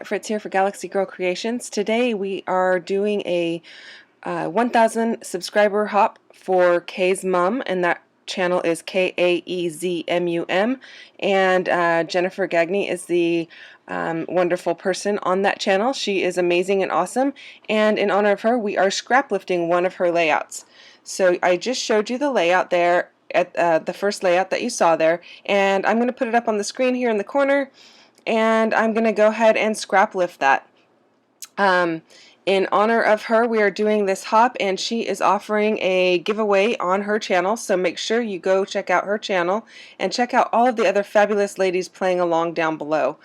Fritz here for Galaxy Girl Creations. Today we are doing a 1,000 subscriber hop for Kaezmum, and that channel is Kaezmum, and Jennifer Gagne is the wonderful person on that channel. She is amazing and awesome, and in honor of her we are scraplifting one of her layouts. So I just showed you the layout there at the first layout that you saw there, and I'm going to put it up on the screen here in the corner, and I'm going to go ahead and scrap lift that. In honor of her, we are doing this hop, and she is offering a giveaway on her channel, so make sure you go check out her channel and check out all of the other fabulous ladies playing along down below.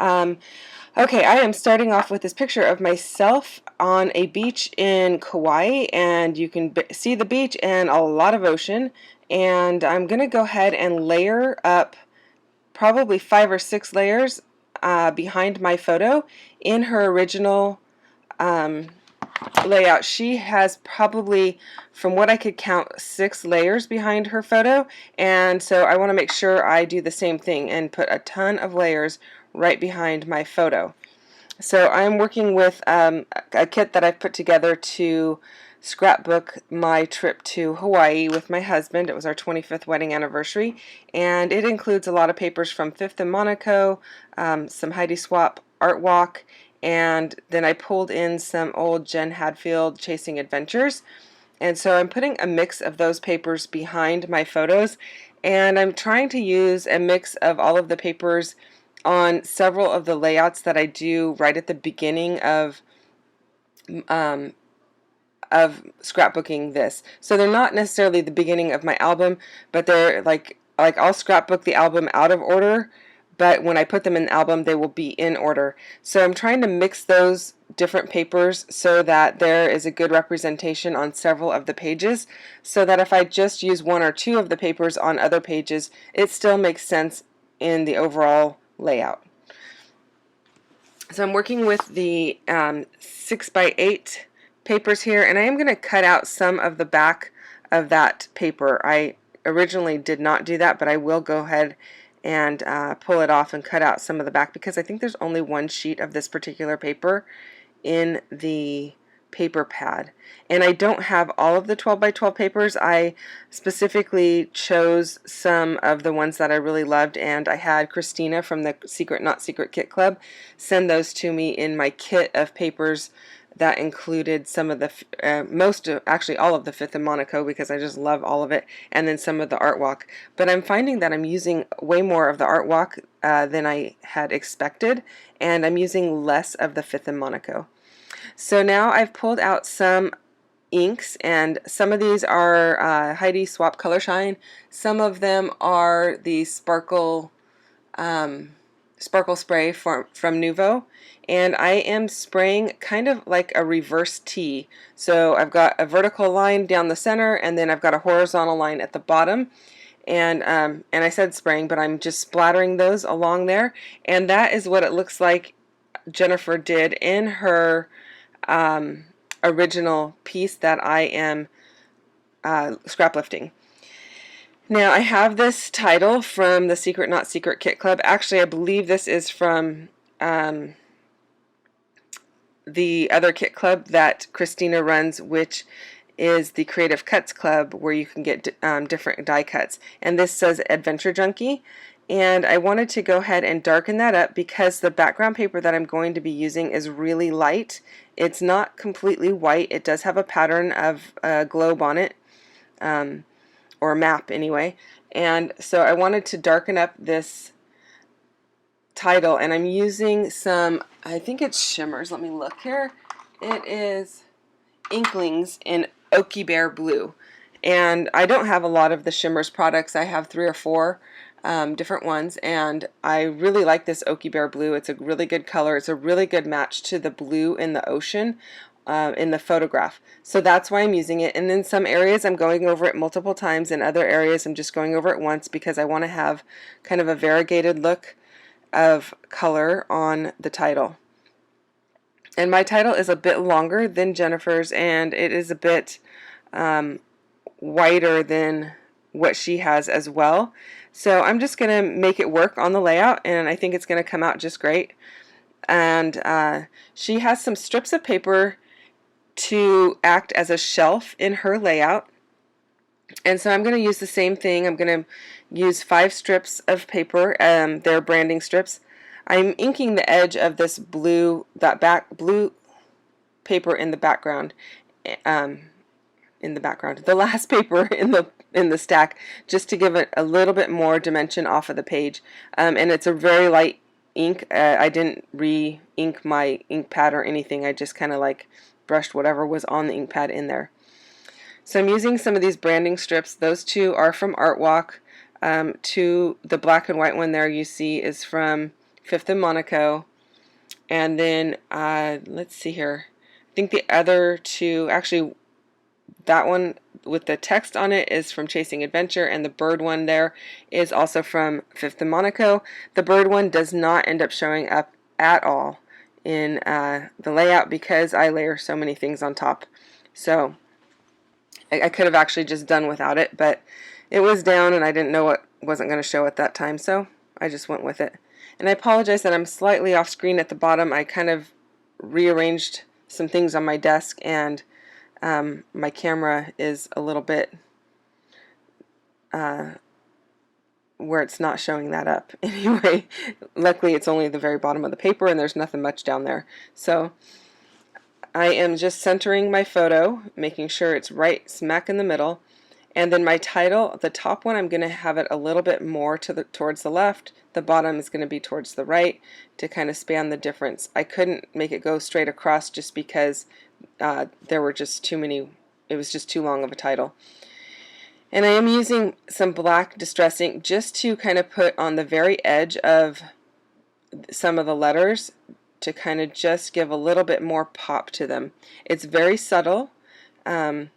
Okay, I am starting off with this picture of myself on a beach in Kauai, and you can see the beach and a lot of ocean, and I'm going to go ahead and layer up probably 5 or 6 layers behind my photo. In her original layout, she has probably, from what I could count, 6 layers behind her photo, and so I want to make sure I do the same thing and put a ton of layers right behind my photo. So I'm working with a kit that I've put together to scrapbook my trip to Hawaii with my husband. It was our 25th wedding anniversary, and it includes a lot of papers from Fifth and Monaco, some Heidi Swapp art walk, and then I pulled in some old Jen Hadfield Chasing Adventures. And so I'm putting a mix of those papers behind my photos, and I'm trying to use a mix of all of the papers on several of the layouts that I do right at the beginning of scrapbooking this. So they're not necessarily the beginning of my album, but they're like I'll scrapbook the album out of order, but when I put them in the album they will be in order. So I'm trying to mix those different papers so that there is a good representation on several of the pages, so that if I just use 1 or 2 of the papers on other pages, it still makes sense in the overall layout. So I'm working with the 6x8 papers here, and I am going to cut out some of the back of that paper. I originally did not do that, but I will go ahead and pull it off and cut out some of the back, because I think there's only 1 sheet of this particular paper in the paper pad, and I don't have all of the 12x12 papers. I specifically chose some of the ones that I really loved, and I had Christina from the Secret Not Secret Kit Club send those to me in my kit of papers that included some of the actually all of the Fifth and Monaco, because I just love all of it, and then some of the art walk. But I'm finding that I'm using way more of the art walk than I had expected, and I'm using less of the Fifth and Monaco. So now I've pulled out some inks, and some of these are Heidi Swapp Color Shine. Some of them are the sparkle spray from Nuvo, and I am spraying kind of like a reverse T. So I've got a vertical line down the center, and then I've got a horizontal line at the bottom. And I said spraying, but I'm just splattering those along there, and that is what it looks like Jennifer did in her original piece that I am scraplifting. Now I have this title from the Secret Not Secret Kit Club. Actually, I believe this is from the other kit club that Christina runs, which is the Creative Cuts Club, where you can get different die cuts. And this says Adventure Junkie. And I wanted to go ahead and darken that up because the background paper that I'm going to be using is really light. It's not completely white. It does have a pattern of a globe on it, or a map anyway. And so I wanted to darken up this title, and I'm using some, I think it's shimmers. Let me look here. It is Inklings in Oaky Bear Blue. And I don't have a lot of the shimmers products. I have 3 or 4 different ones, and I really like this Oaky Bear Blue. It's a really good color. It's a really good match to the blue in the ocean in the photograph. So that's why I'm using it. And in some areas I'm going over it multiple times. In other areas I'm just going over it once, because I want to have kind of a variegated look of color on the title. And my title is a bit longer than Jennifer's, and it is a bit wider than what she has as well. So I'm just going to make it work on the layout, and I think it's going to come out just great. and she has some strips of paper to act as a shelf in her layout. And so I'm going to use the same thing. I'm going to use 5 strips of paper. They're branding strips. I'm inking the edge of this blue paper in the background. The last paper in the stack, just to give it a little bit more dimension off of the page. And it's a very light ink. I didn't re-ink my ink pad or anything. I just kind of like brushed whatever was on the ink pad in there. So I'm using some of these branding strips. Those 2 are from Art Walk. The black and white one there you see is from Fifth and Monaco. And then let's see here. I think the other 2, actually that one with the text on it is from Chasing Adventure, and the bird one there is also from Fifth and Monaco. The bird one does not end up showing up at all in the layout because I layer so many things on top. So I could have actually just done without it, but it was down and I didn't know what wasn't going to show at that time, so I just went with it. And I apologize that I'm slightly off screen at the bottom. I kind of rearranged some things on my desk, and my camera is a little bit where it's not showing that up. Anyway, luckily it's only the very bottom of the paper and there's nothing much down there. So I am just centering my photo, making sure it's right smack in the middle. And then my title, the top one, I'm going to have it a little bit more towards the left. The bottom is going to be towards the right to kind of span the difference. I couldn't make it go straight across just because there were just too many, it was just too long of a title. And I am using some black distress ink just to kind of put on the very edge of some of the letters to kind of just give a little bit more pop to them. It's very subtle, and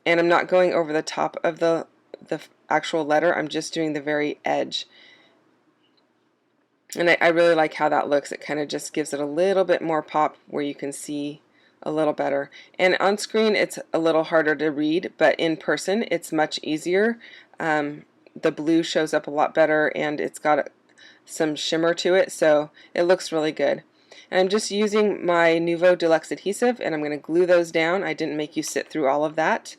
I'm not going over the top of the actual letter. I'm just doing the very edge. And I really like how that looks. It kind of just gives it a little bit more pop where you can see a little better. And on screen it's a little harder to read, but in person it's much easier. The blue shows up a lot better and it's got some shimmer to it, so it looks really good. And I'm just using my Nuvo Deluxe adhesive and I'm going to glue those down. I didn't make you sit through all of that.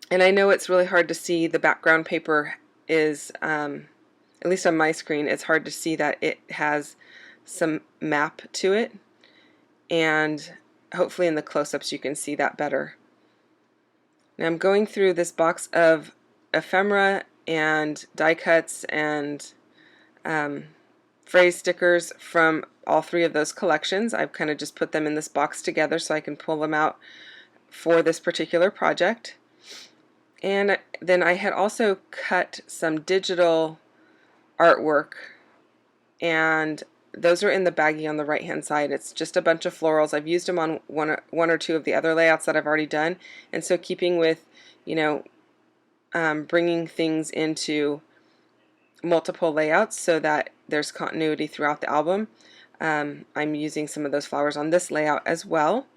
And I know it's really hard to see. The background paper is, at least on my screen, it's hard to see that it has some map to it. And hopefully in the close-ups you can see that better. Now I'm going through this box of ephemera and die cuts and phrase stickers from all 3 of those collections. I've kind of just put them in this box together so I can pull them out for this particular project. And then I had also cut some digital artwork, and those are in the baggie on the right hand side. It's just a bunch of florals. I've used them on one or 2 of the other layouts that I've already done, and so keeping with, you know, bringing things into multiple layouts so that there's continuity throughout the album. I'm using some of those flowers on this layout as well.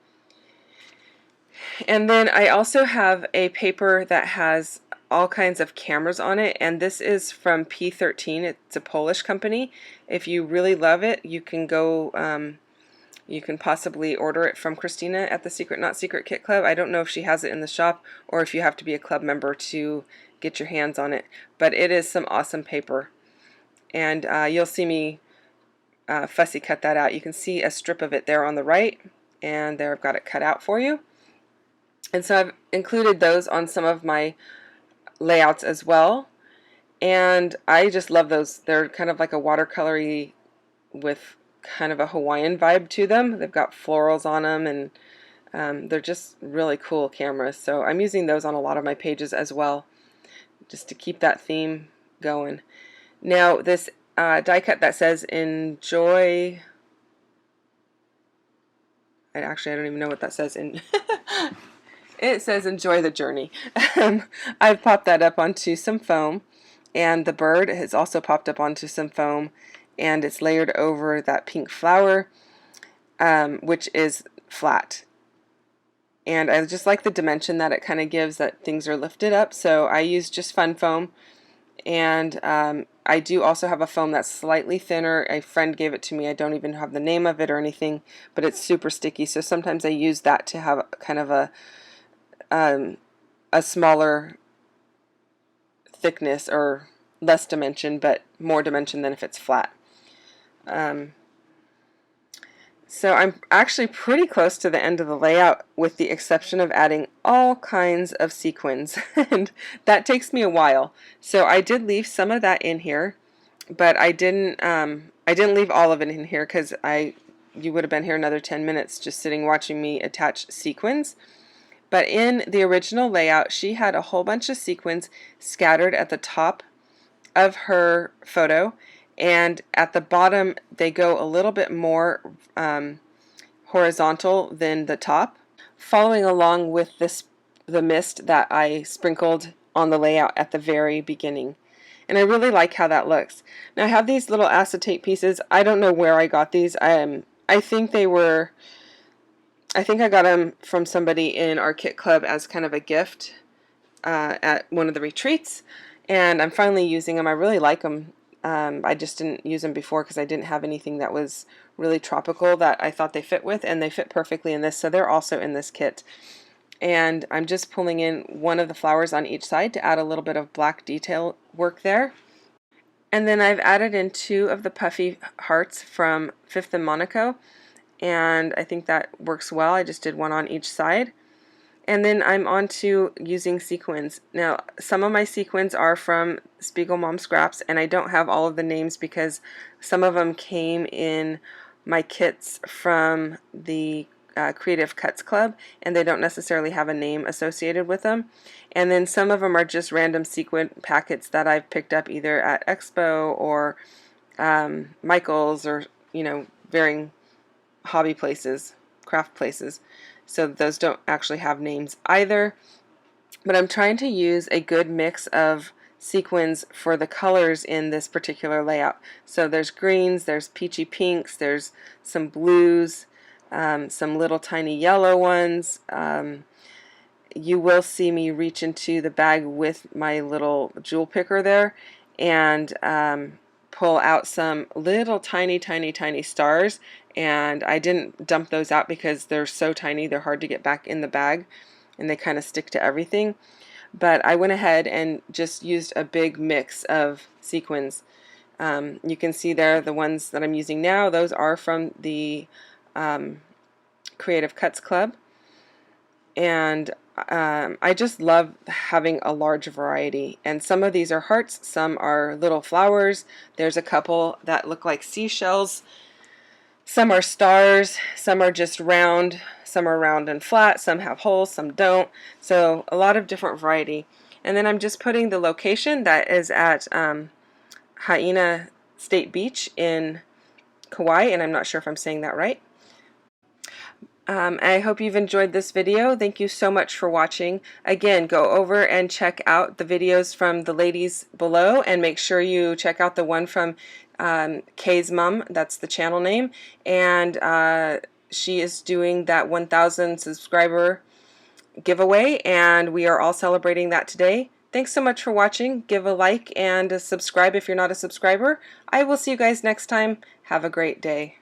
And then I also have a paper that has all kinds of cameras on it, and this is from P13. It's a Polish company. If you really love it, you can go, you can possibly order it from Christina at the Secret Not Secret Kit Club. I don't know if she has it in the shop or if you have to be a club member to get your hands on it, but it is some awesome paper. And you'll see me fussy cut that out. You can see a strip of it there on the right, and there I've got it cut out for you. And so I've included those on some of my layouts as well, and I just love those. They're kind of like a watercolory with kind of a Hawaiian vibe to them. They've got florals on them, and they're just really cool cameras, so I'm using those on a lot of my pages as well, just to keep that theme going. Now this die cut that says enjoy, I don't even know what that says in it says enjoy the journey. I've popped that up onto some foam, and the bird has also popped up onto some foam, and it's layered over that pink flower, which is flat. And I just like the dimension that it kind of gives, that things are lifted up, so I use just fun foam, and I do also have a foam that's slightly thinner. A friend gave it to me. I don't even have the name of it or anything, but it's super sticky. So sometimes I use that to have kind of a smaller thickness or less dimension, but more dimension than if it's flat. So I'm actually pretty close to the end of the layout, with the exception of adding all kinds of sequins, and that takes me a while. So I did leave some of that in here, but I didn't leave all of it in here because you would have been here another 10 minutes just sitting watching me attach sequins. But in the original layout, she had a whole bunch of sequins scattered at the top of her photo, and at the bottom they go a little bit more horizontal than the top, following along with the mist that I sprinkled on the layout at the very beginning. And I really like how that looks. Now I have these little acetate pieces. I don't know where I got these. I think I got them from somebody in our kit club as kind of a gift at one of the retreats, and I'm finally using them. I really like them. I just didn't use them before because I didn't have anything that was really tropical that I thought they fit with, and they fit perfectly in this, so they're also in this kit. And I'm just pulling in one of the flowers on each side to add a little bit of black detail work there. And then I've added in 2 of the puffy hearts from Fifth and Monaco, and I think that works well. I just did one on each side. And then I'm on to using sequins. Now, some of my sequins are from Spiegel Mom Scraps, and I don't have all of the names because some of them came in my kits from the Creative Cuts Club, and they don't necessarily have a name associated with them. And then some of them are just random sequin packets that I've picked up either at Expo or Michael's, or, you know, varying hobby places, craft places. So those don't actually have names either. But I'm trying to use a good mix of sequins for the colors in this particular layout. So there's greens, there's peachy pinks, there's some blues, some little tiny yellow ones. You will see me reach into the bag with my little jewel picker there and pull out some little tiny stars, and I didn't dump those out because they're so tiny they're hard to get back in the bag and they kind of stick to everything. But I went ahead and just used a big mix of sequins. You can see there the ones that I'm using now, those are from the Creative Cuts Club, and I just love having a large variety. And some of these are hearts, some are little flowers, there's a couple that look like seashells, some are stars, some are just round, some are round and flat, some have holes, some don't. So a lot of different variety. And then I'm just putting the location that is at Haina State Beach in Kauai, and I'm not sure if I'm saying that right. I hope you've enjoyed this video. Thank you so much for watching. Again, go over and check out the videos from the ladies below, and make sure you check out the one from Kaezmum, that's the channel name, and she is doing that 1,000 subscriber giveaway, and we are all celebrating that today. Thanks so much for watching. Give a like and subscribe if you're not a subscriber. I will see you guys next time. Have a great day.